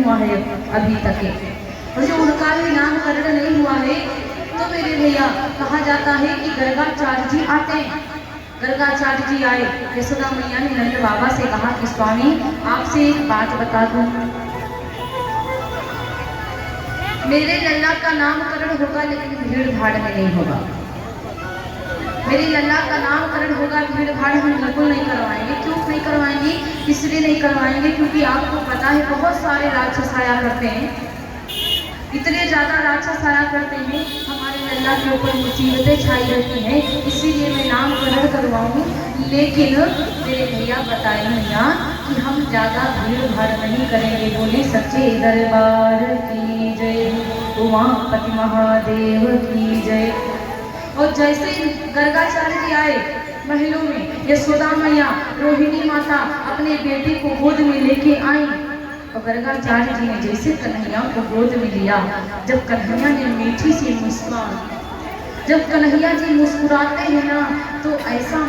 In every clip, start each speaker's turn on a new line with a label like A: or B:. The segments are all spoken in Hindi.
A: हुआ है अभी तक। और जो उनका भी नामकरण नहीं हुआ है तो मेरे भैया कहा जाता है कि गर्गाचार्य जी आते हैं। गर्गाचार्य जी आए, यशोदा मैया ने नंद बाबा से कहा कि स्वामी आपसे एक बात बता दूं, मेरे लल्ला का नामकरण होगा लेकिन भीड़ भाड़ में नहीं होगा। मेरी लल्ला का नामकरण होगा, भीड़ भाड़ हम बिल्कुल नहीं करवाएंगे। क्यों नहीं करवाएंगे? इसलिए नहीं करवाएंगे क्योंकि आपको पता है बहुत सारे राक्षस आया करते हैं, इतने ज़्यादा राक्षस आया करते हैं, हमारे लल्ला के ऊपर मुसीबतें छाई रहती हैं, इसीलिए मैं नामकरण करवाऊँ। लेकिन मेरे भैया बताए मैया कि हम ज़्यादा भीड़ भाड़ नहीं करेंगे। बोले सच्चे दरबार की जय, उमापति महादेव की जय। और जैसे गर्गाचार्य जी आए महलों में, यशोदा मैया रोहिणी माता अपने बेटे को गोद में लेके आई। और गर्गाचार्य जी ने जैसे कन्हैया को गोद में लिया, जब कन्हैया ने मीठी सी मुस्कान, जब कन्हैया जी मुस्कुराते हैं ना तो ऐसा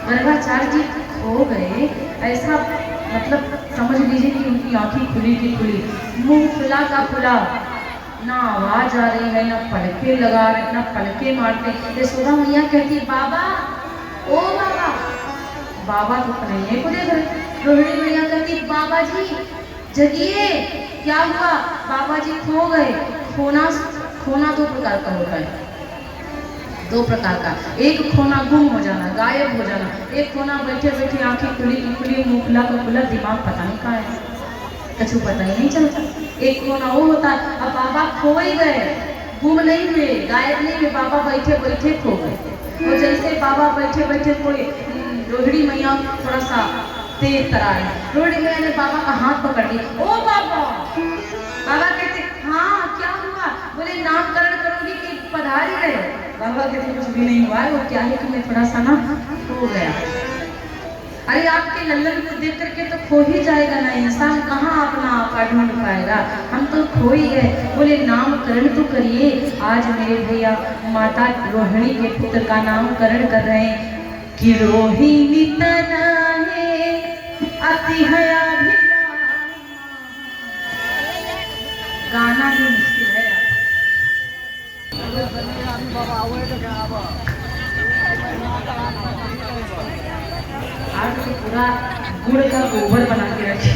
A: गर्गाचार्य जी खो गए, ऐसा मतलब समझ लीजिए कि उनकी आंखें खुली की खुली, मुंह खुला का खुला, ना आवाज आ रही है, ना पलके लगा रहे, ना पलके मारते। यशोदा मैया कहती बाबा, ओ बाबा। बाबा तो कन्हैया को देख रहे। रोहिणी मैया कहती बाबा जी जगिए, क्या हुआ? बाबा जी खो गए। खोना दो प्रकार का होता है, दो प्रकार का। एक खोना गुम हो जाना, गायब हो जाना। एक खोना बैठे बैठे आंखें खुली खुली, मुंह खुला का खुला, दिमाग पता नहीं कहाँ है, कछु पता ही नहीं चलता। एक कोना वो होता है। अब बाबा खो ही गए, गुम नहीं हुए, गायब नहीं हुए, बाबा बैठे बैठे खो गए। और जैसे बाबा बैठे बैठे कोई रोहिणी मैया थोड़ा सा तेज तराई, रोहिणी मैया ने बाबा का हाथ पकड़ लिया। ओ बाबा। बाबा कहते हाँ क्या हुआ? बोले नामकरण करोगी कि पधारी गए? बाबा कहते कुछ भी नहीं हुआ है, वो क्या है कि मैं थोड़ा सा ना खो गया। अरे आपके लल्लन को देख करके तो खो ही जाएगा ना इंसान, कहाँ अपना आपा ढूंढ पाएगा, हम तो खो ही गए। बोले नामकरण तो करिए। आज मेरे भैया माता रोहिणी के पुत्र का नामकरण कर रहे हैं कि रोहिणी तना है अति हया गाना भी मुश्किल है। आज तो पूरा गुड़ का गोबर बना के रखी।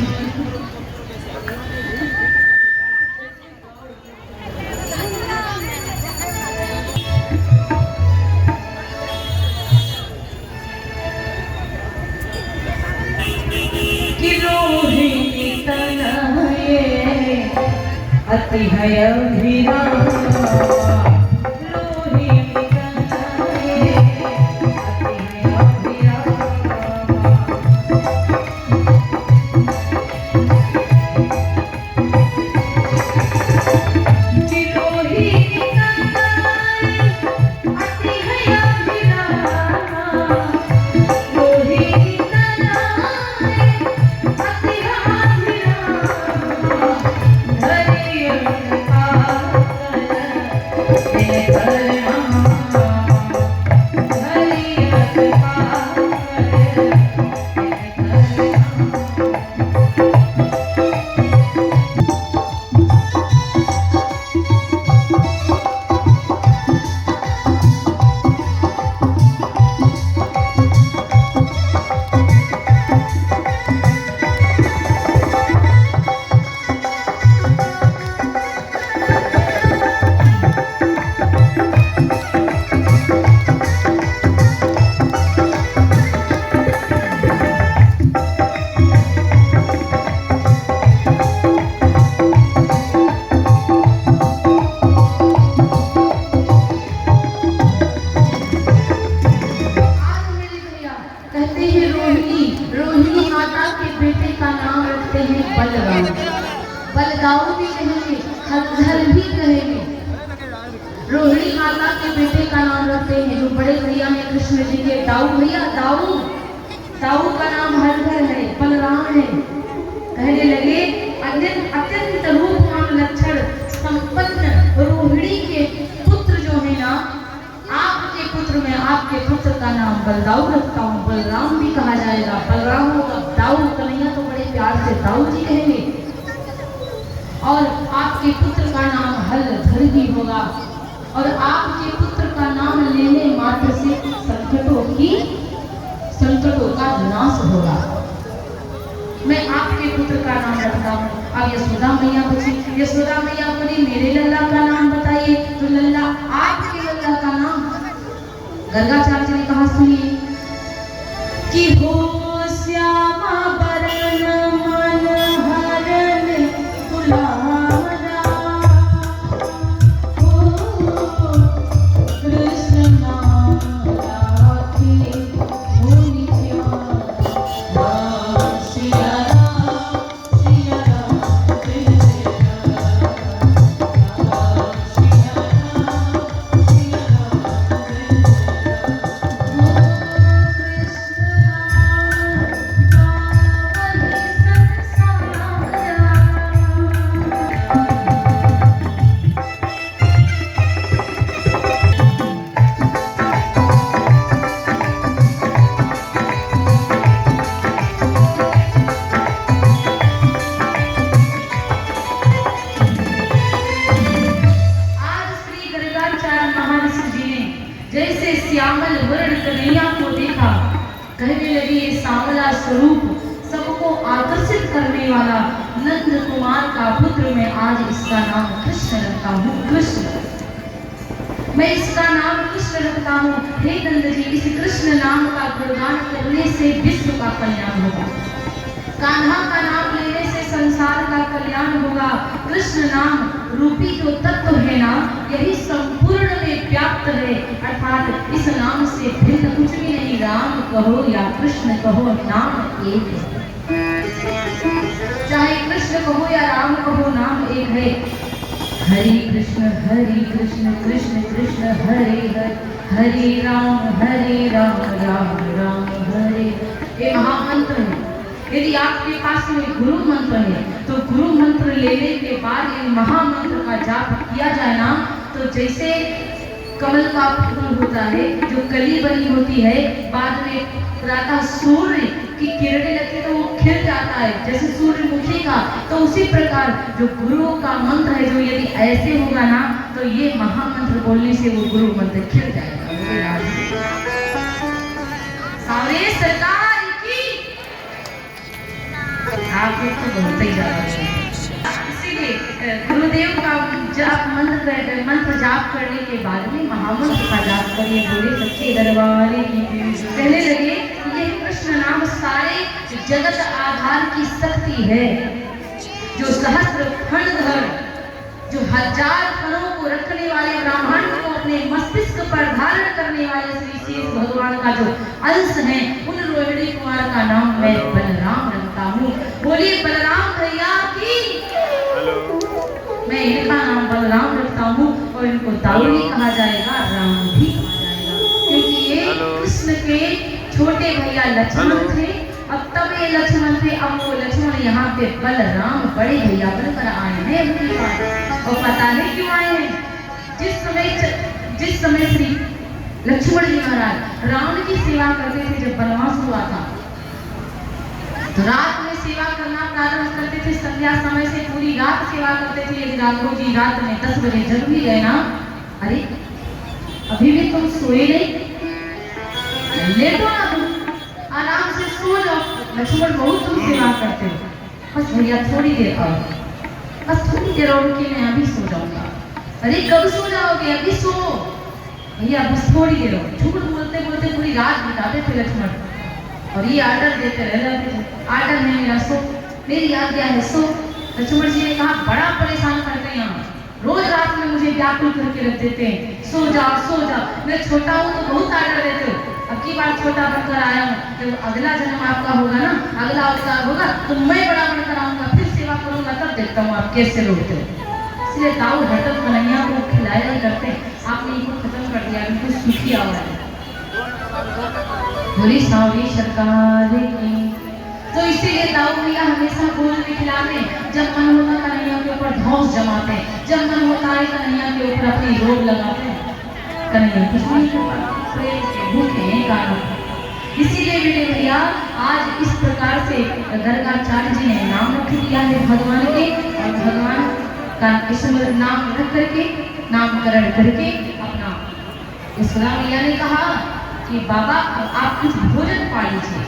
A: कि रोहिणी तनये अति है बलदाऊ भी कहेंगे, हलधर भी कहेंगे। रोहिणी माता के बेटे का नाम रखते हैं। जो बड़े भैया हैं कृष्ण जी के, दाऊ भैया, दाऊ का नाम हलधर है, बलराम है। कहने लगे अत्यंत रूपवान लक्षण संपन्न रोहिणी के पुत्र जो है ना, आपके पुत्र में आपके पुत्र का नाम बलदाऊ रखता हूँ। बलराम भी कहा जाएगा, बलराम होगा, दाऊ कन्हैया तो बड़े प्यार से दाऊ जी कहेंगे। और आपके पुत्र का नाम हलधर भी होगा और आपके पुत्र का नाम लेने मात्र से संकटों का नाश होगा। मैं आपके पुत्र का नाम रखता हूँ। अब यशोदा मैया पूछी, यशोदा मैया बोली मेरे लल्ला का नाम बताइए। तो लल्ला, आपके लल्ला का नाम गर्गाचार्य ने कहा सुनिए कि हो श्यामा बरन मन हरन गुलामरा, हो कृष्ण नाम राखे हो नित्यान, राम सिया राम सिया राम जय राम, राम सिया राम सिया राम जैसे श्यामल वर्ण कन्हैया को देखा, कहने लगे ये सांवला स्वरूप सबको आकर्षित करने वाला नंद कुमार का पुत्र, मैं आज इसका नाम कृष्ण रखता हूँ। कृष्ण, मैं इसका नाम कृष्ण रखता हूँ। हे नंद जी, इस कृष्ण नाम का गुणगान करने से विश्व का कल्याण होगा, कान्हा का नाम लेने से संसार का कल्याण होगा। कृष्ण नाम रूपी जो तत्व है ना, यही संपूर्ण में व्याप्त है, अर्थात इस नाम से भिन्न कुछ भी नहीं। राम कहो या कृष्ण कहो, नाम एक है। चाहे कृष्ण कहो या राम कहो, नाम एक है। हरे कृष्ण कृष्ण कृष्ण हरे हरे, हरे राम राम राम हरे। ये महामंत्र है। यदि आपके पास में गुरु मंत्र है तो गुरु मंत्र लेने के बाद इन महामंत्र का जाप किया जाए ना, तो जैसे कमल का फूल होता है जो कली बनी होती है, बाद में प्रातः सूर्य की किरणें लगती तो वो खिल जाता है जैसे सूर्यमुखी का, तो उसी प्रकार जो गुरुओं का मंत्र है, जो यदि ऐसे होगा ना, तो ये महामंत्र बोलने से वो गुरु मंत्र खिल जाएगा। सारे सरकार आपको तो बहुत ही ज्यादा इसीलिए गुरुदेव का जाप मंत्र जाप करने के बाद में महामंत्र का जाप करिए। बोले सच्चे दरबार की। कहने लगे ये कृष्ण नाम सारे जगत आधार की शक्ति है, जो सहस्त्र फणधर, जो हजार फणों को रखने वाले, ब्रह्मांड को अपने मस्तिष्क पर धारण करने वाले श्री शेष भगवान का जो अंश है, उन रोहिणी कुमार का नाम मैं बलराम रखता हूँ। बोलिए बलराम भैया की। मैं इनका नाम बलराम रखता हूँ और इनको दाऊदी कहा जाएगा, राम भी कहा जाएगा, क्योंकि ये कृष्ण के छोटे भैया लक्ष्मण थे। अब तब ये लक्ष्मण थे, अब वो लक्ष्मण यहाँ पे बलराम बड़े भैया बनकर आए हैं उनके पास। और पता नहीं क्यों आए हैं। जिस समय श्री लक्ष्मण जी महाराज राम की सेवा करते थे, जब वनवास हुआ था, तो रात में सेवा करना प्रारंभ करते थे। संध्या समय से पूरी रात सेवा करते थे। यदि राघव जी रात में 10 बजे जग भी गए ना, अरे अभी भी तुम सोए नहीं, लेटो ना, तुम आराम से सो जाओ। लक्ष्मण बहुत तुम सेवा करते हो, बस भैया थोड़ी देर आओ, बस थोड़ी देर और के मैं अभी सो जाऊंगा। अरे कब सो जाओगे, अभी सो भैया, बस थोड़ी देर और। झूठ बोलते बोलते पूरी रात बिताते थे लक्ष्मण, और ये आर्डर देते रह जाते थे, आर्डर है मेरा, सो, मेरी आज्ञा है, सो। लक्ष्मण जी ने कहा बड़ा परेशान करते हैं यहाँ, रोज रात में मुझे व्याकुल करके रख देते हैं, सो जाओ सो जाओ। मैं छोटा हूँ तो बहुत आर्डर देते हो, अब की बार छोटा बनकर आया हूँ, जब अगला जन्म आपका होगा ना, अगला अवतार होगा, तो मैं बड़ा बनकर आऊंगा, फिर सेवा करूंगा, तब देखता हूँ आप कैसे लौटते हो। इसलिए दाऊ हटक कन्हैया को खिलाया ही करते, आपने इनको खत्म कर दिया, बिल्कुल सुखी आवाज है। बोली सावरी सरकार की। तो इसीलिए दाऊ भैया हमेशा गोल में खिलाते, जब मन होता कन्हैया के ऊपर धौंस जमाते, जब मन होता है कन्हैया के ऊपर अपनी रोग लगाते। कन्हैया कुछ नहीं करता, भूखे हैं गाना। इसीलिए मेरे भैया आज इस प्रकार से गर्गाचार्य जी ने नाम रख दिया है भगवान के, और भगवान का इसमें नाम रख करके नामकरण करके अपना इस्लाम मैया ने कहा कि बाबा अब आप कुछ भोजन पा लीजिए।